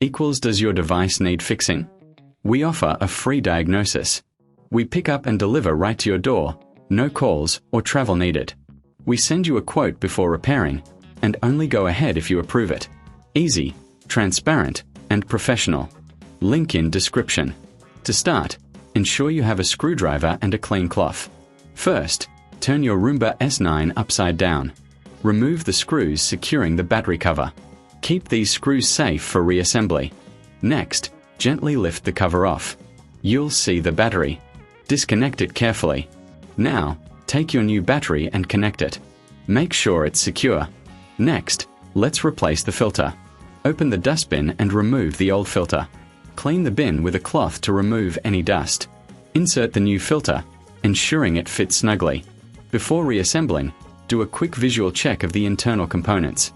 equals does your device need fixing? We offer a free diagnosis. We pick up and deliver right to your door, no calls or travel needed. We send you a quote before repairing, and only go ahead if you approve it. Easy, transparent, and professional. Link in description. To start, ensure you have a screwdriver and a clean cloth. First, turn your Roomba S9 upside down. Remove the screws securing the battery cover. Keep these screws safe for reassembly. Next, gently lift the cover off. You'll see the battery. Disconnect it carefully. Now, take your new battery and connect it. Make sure it's secure. Next, let's replace the filter. Open the dustbin and remove the old filter. Clean the bin with a cloth to remove any dust. Insert the new filter, ensuring it fits snugly. Before reassembling, do a quick visual check of the internal components.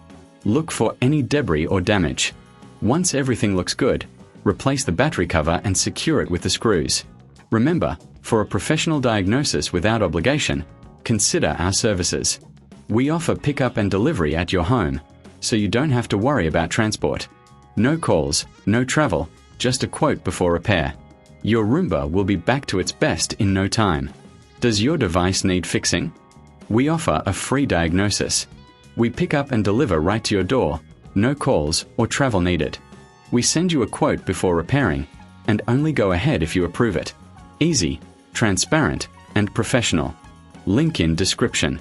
Look for any debris or damage. Once everything looks good, replace the battery cover and secure it with the screws. Remember, for a professional diagnosis without obligation, consider our services. We offer pickup and delivery at your home, so you don't have to worry about transport. No calls, no travel, just a quote before repair. Your Roomba will be back to its best in no time. Does your device need fixing? We offer a free diagnosis. We pick up and deliver right to your door, no calls or travel needed. We send you a quote before repairing, and only go ahead if you approve it. Easy, transparent, and professional. Link in description.